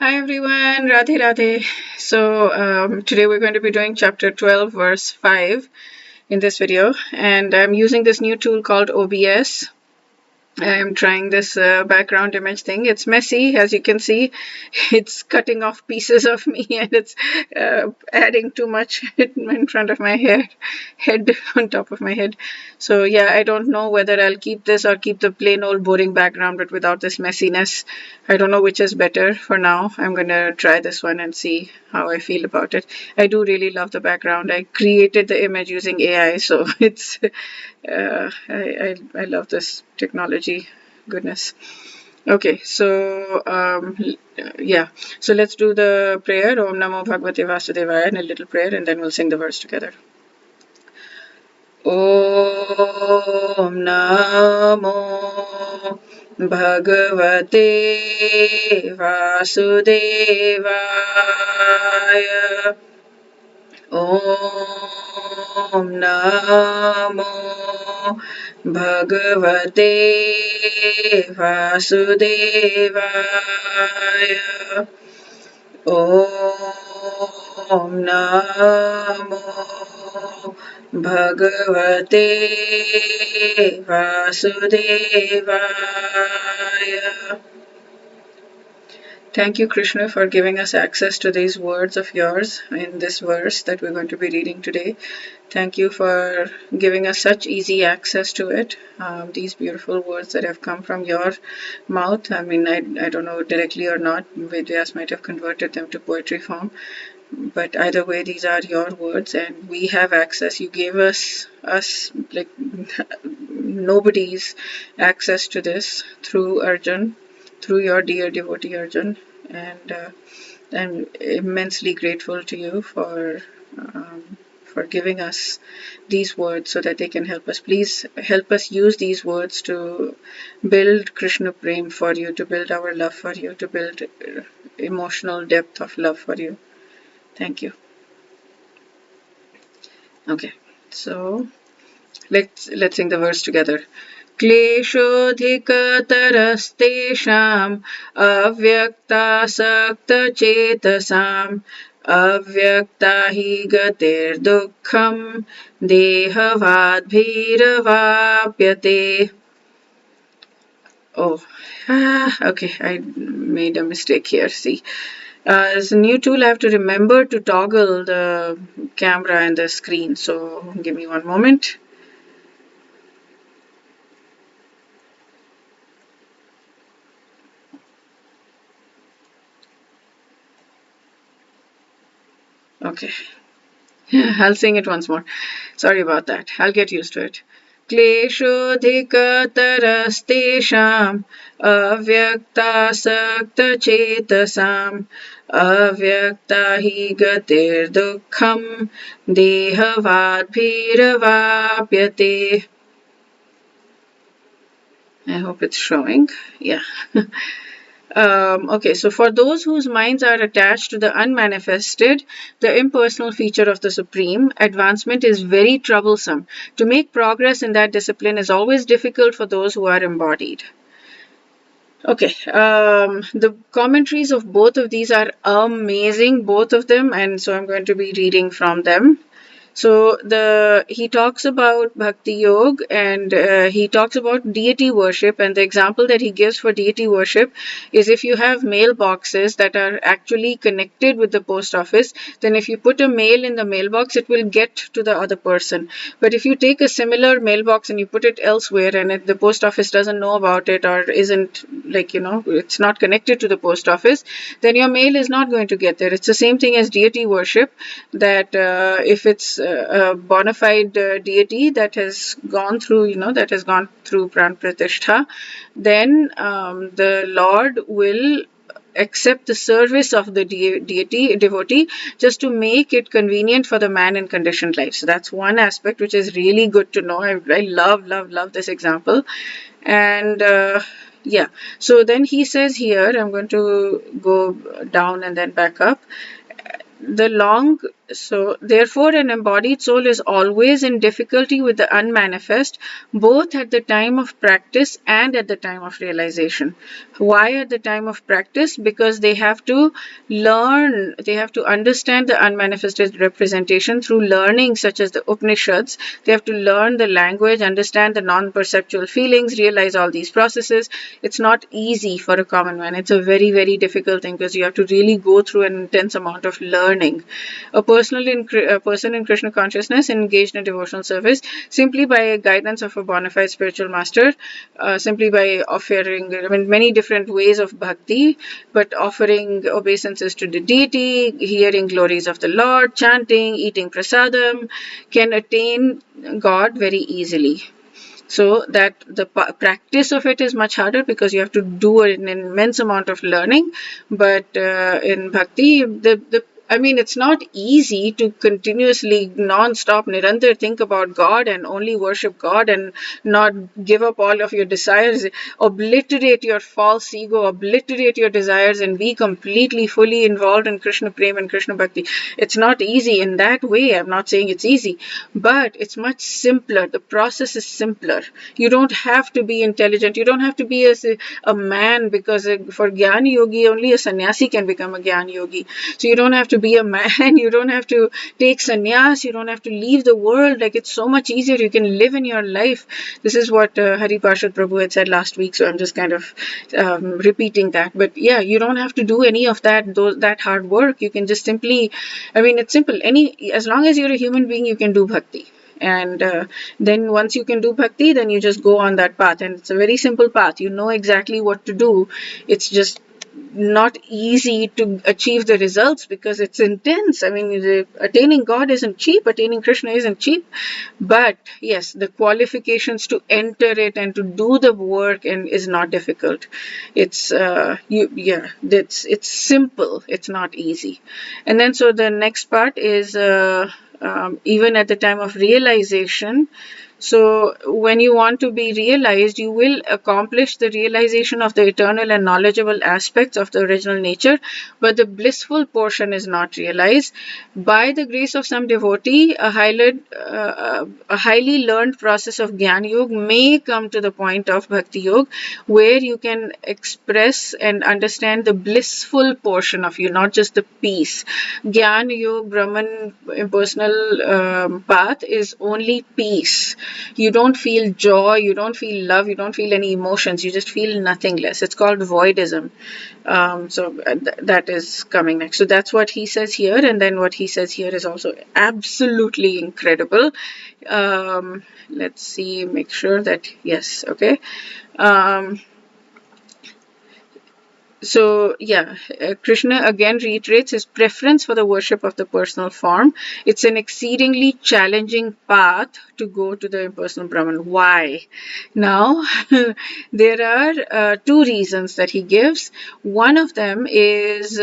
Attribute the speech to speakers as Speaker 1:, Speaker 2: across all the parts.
Speaker 1: Hi everyone, Radhe Radhe. Today we're going to be doing chapter 12, verse 5 in this video, and I'm using this new tool called OBS. I'm trying this background image thing. It's messy, as you can see. It's cutting off pieces of me and it's adding too much in front of my head on top of my head. So yeah, I don't know whether I'll keep this or keep the plain old boring background, but without this messiness. I don't know which is better for now. I'm gonna try this one and see how I feel about it. I do really love the background. I created the image using AI, so it's I love this technology. Goodness. Okay, yeah. So let's do the prayer. Om Namo Bhagavate Vasudevaya in a little prayer, and then we'll sing the verse together. Om Namo Bhagavate Vasudevaya. Om Namo Bhagavate Vasudevaya. Om Namo Bhagavate Vasudevaya. Thank you, Krishna, for giving us access to these words of yours in this verse that we're going to be reading today. Thank you for giving us such easy access to it. These beautiful words that have come from your mouth. I mean, I don't know directly or not. Vedyas might have converted them to poetry form. But either way, these are your words and we have access. You gave us like nobody's access to this through Arjun, through your dear devotee Arjun, and I'm immensely grateful to you for giving us these words so that they can help us. Please help us use these words to build Krishna Prem for you, to build our love for you, to build emotional depth of love for you. Thank you. Okay, so let's sing the verse together. क्लेशोऽधिकतरस्तेषाम् अव्यक्तासक्तचेतसाम् अव्यक्ता हि गतिर्दुःखम् देहवाद्भिरवाप्यते. Okay, I made a mistake here. See, as a new tool, I have to remember to toggle the camera and the screen. So give me one moment. Okay, I'll sing it once more. Sorry about that. I'll get used to it. क्लेशोऽधिकतरस्तेषाम् अव्यक्तासक्तचेतसाम् अव्यक्ता हि गतिर्दुःखम् देहवाद्भिरवाप्यते. I hope it's showing. Yeah. Okay, so for those whose minds are attached to the unmanifested, the impersonal feature of the Supreme, advancement is very troublesome. To make progress in that discipline is always difficult for those who are embodied. Okay, the commentaries of both of these are amazing, both of them, and so I'm going to be reading from them. So he talks about bhakti yoga and he talks about deity worship, and the example that he gives for deity worship is if you have mailboxes that are actually connected with the post office, then if you put a mail in the mailbox, it will get to the other person. But if you take a similar mailbox and you put it elsewhere and the post office doesn't know about it or isn't it's not connected to the post office, then your mail is not going to get there. It's the same thing as deity worship, that if it's a bona fide deity that has gone through, Pran Pratishtha, then the Lord will accept the service of the devotee just to make it convenient for the man in conditioned life. So that's one aspect which is really good to know. I love this example. And yeah, so then he says here, I'm going to go down and then back up. The long So, therefore, an embodied soul is always in difficulty with the unmanifest, both at the time of practice and at the time of realization. Why at the time of practice? Because they have to learn, they have to understand the unmanifested representation through learning, such as the Upanishads. They have to learn the language, understand the non perceptual feelings, realize all these processes. It's not easy for a common man. It's a very, very difficult thing because you have to really go through an intense amount of learning. A person in Krishna consciousness engaged in devotional service simply by guidance of a bona fide spiritual master, simply by offering, many different ways of bhakti, but offering obeisances to the deity, hearing glories of the Lord, chanting, eating prasadam, can attain God very easily. So that the practice of it is much harder because you have to do an immense amount of learning. But in bhakti, it's not easy to continuously, non-stop, nirantar think about God and only worship God and not give up all of your desires, obliterate your false ego, obliterate your desires, and be completely, fully involved in Krishna Prema and Krishna Bhakti. It's not easy in that way. I'm not saying it's easy, but it's much simpler. The process is simpler. You don't have to be intelligent. You don't have to be a man, because for Gyan Yogi, only a sannyasi can become a Gyan Yogi. So you don't have to be a man. You don't have to take sannyas. You don't have to leave the world. Like, it's so much easier. You can live in your life. This is what Hari Parshad Prabhu had said last week. So I'm just kind of repeating that. But yeah, you don't have to do any of that hard work. You can just simply, it's simple. As long as you're a human being, you can do bhakti. And then once you can do bhakti, then you just go on that path. And it's a very simple path. You know exactly what to do. It's just not easy to achieve the results because it's intense. Attaining God isn't cheap. Attaining Krishna isn't cheap. But yes, the qualifications to enter it and to do the work is not difficult. It's it's simple. It's not easy. And then so the next part is even at the time of realization. So when you want to be realized, you will accomplish the realization of the eternal and knowledgeable aspects of the original nature, but the blissful portion is not realized. By the grace of some devotee, a highly learned process of Jnana Yoga may come to the point of Bhakti Yoga, where you can express and understand the blissful portion of you, not just the peace. Jnana Yoga, Brahman impersonal path is only peace. You don't feel joy, you don't feel love, you don't feel any emotions, you just feel nothingness. It's called voidism. That is coming next. So that's what he says here, and then what he says here is also absolutely incredible. Let's see, make sure that, yes, okay. So yeah, Krishna again reiterates his preference for the worship of the personal form. It's an exceedingly challenging path to go to the impersonal Brahman. Why? Now, there are two reasons that he gives. One of them is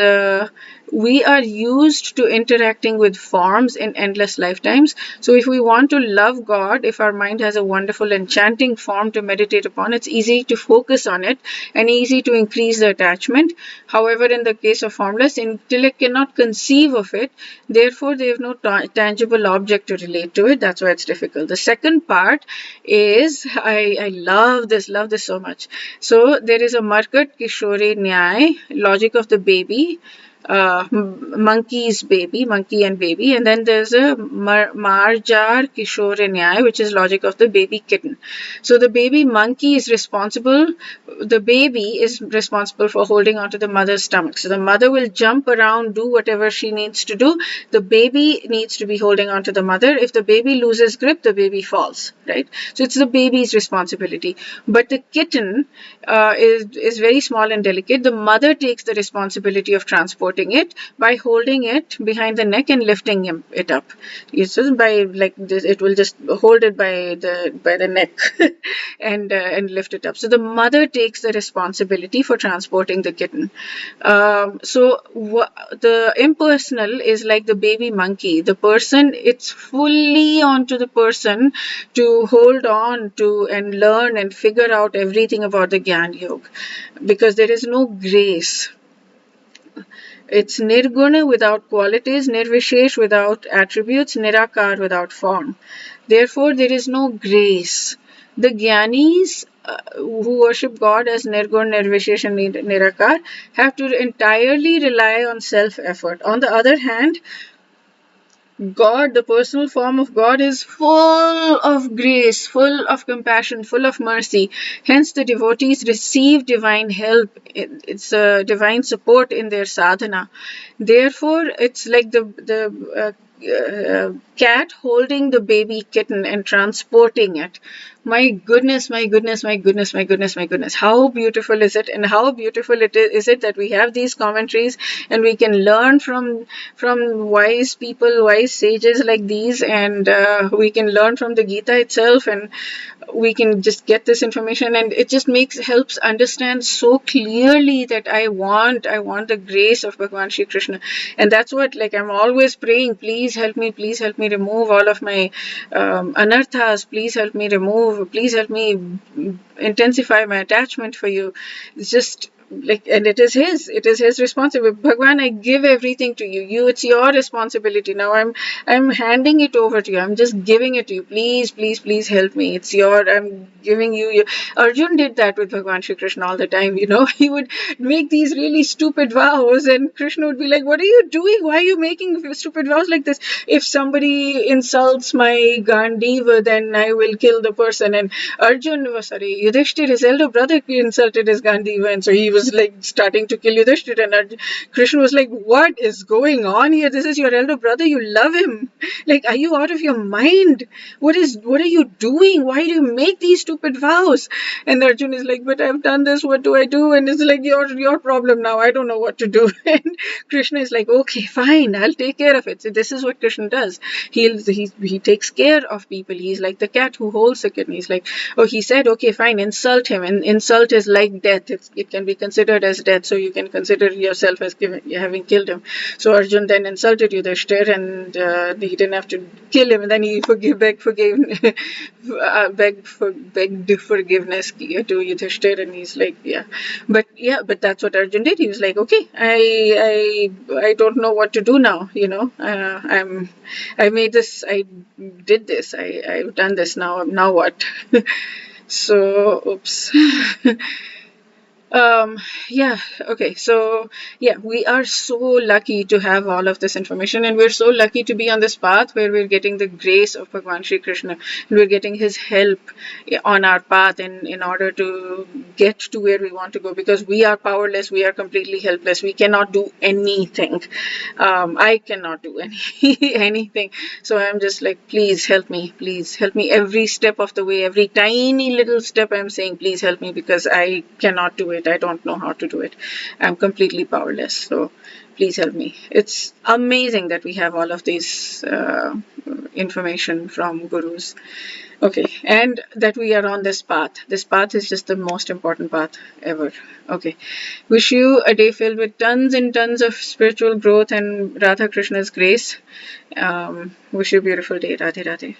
Speaker 1: we are used to interacting with forms in endless lifetimes. So if we want to love God, if our mind has a wonderful enchanting form to meditate upon, it's easy to focus on it and easy to increase the attachment. However, in the case of formless, intellect cannot conceive of it. Therefore, they have no tangible object to relate to it. That's why it's difficult. The second part is, I love this so much. So there is a Markat Kishore Nyay, logic of the baby, monkey and baby, and then there's a Marjar Kishore Nyay, which is logic of the baby kitten. So the baby monkey is responsible, the baby is responsible for holding onto the mother's stomach. So the mother will jump around, do whatever she needs to do. The baby needs to be holding onto the mother. If the baby loses grip, the baby falls, right? So it's the baby's responsibility. But the kitten is very small and delicate. The mother takes the responsibility of transporting it by holding it behind the neck and lifting it up. It's just by like this, it will just hold it by the neck and lift it up. So the mother takes the responsibility for transporting the kitten. The impersonal is like the baby monkey. The person, it's fully onto the person to hold on to and learn and figure out everything about the Gyan Yoga, because there is no grace. It's nirguna without qualities, nirvishesh without attributes, nirakar without form. Therefore, there is no grace. The Gyanis who worship God as Nirgun, Nirvishesh, and Nirakar have to entirely rely on self effort. On the other hand, God, the personal form of God, is full of grace, full of compassion, full of mercy. Hence, the devotees receive divine help. It's a divine support in their sadhana. Therefore, it's like the cat holding the baby kitten and transporting it. My goodness, my goodness, my goodness, my goodness, my goodness. How beautiful is it? And how beautiful is it that we have these commentaries and we can learn from wise people, wise sages like these, and we can learn from the Gita itself, and we can just get this information, and it just helps understand so clearly that I want the grace of Bhagavan Shri Krishna. And that's what, like, I'm always praying, please help me remove all of my anarthas, please help me intensify my attachment for you. It's just like, and it is his responsibility. Bhagwan, I give everything to you, it's your responsibility now. I'm handing it over to you. I'm just giving it to you. Please help me. I'm giving you. Arjun did that with Bhagwan Shri Krishna all the time. He would make these really stupid vows, and Krishna would be like, "What are you doing? Why are you making stupid vows like this? If somebody insults my Gandiva, then I will kill the person." And Yudhishthir, his elder brother, insulted his Gandiva, and so he was like starting to kill Yudhishthir, and Krishna was like, "What is going on here? This is your elder brother. You love him. Like, are you out of your mind? What are you doing? Why do you make these stupid vows?" And Arjun is like, "But I've done this. What do I do?" And it's like, your problem now. I don't know what to do. And Krishna is like, "Okay, fine. I'll take care of it." So this is what Krishna does. He takes care of people. He's like the cat who holds the kitten. He's like, oh, he said, okay, fine, insult him. And insult is like death. It can be considered as death. So you can consider yourself as having killed him. So Arjun then insulted Yudhishthir, and he didn't have to kill him. And then he begged forgiveness to Yudhishthir, and he's like, yeah. But that's what Arjun did. He was like, okay, I don't know what to do now. I made this. I did this. I've done this now. Now what? So, oops. Yeah, okay. So, yeah, we are so lucky to have all of this information, and we're so lucky to be on this path where we're getting the grace of Bhagavan Shri Krishna, and we're getting his help on our path in order to get to where we want to go, because we are powerless, we are completely helpless, we cannot do anything. I cannot do anything. So I'm just like, please help me every step of the way, every tiny little step. I'm saying, please help me, because I cannot do it. I don't know how to do it. I'm completely powerless. So please help me. It's amazing that we have all of these information from gurus. Okay, and that we are on this path. This path is just the most important path ever. Okay, wish you a day filled with tons and tons of spiritual growth and Radha Krishna's grace. Wish you a beautiful day. Radhe Radhe.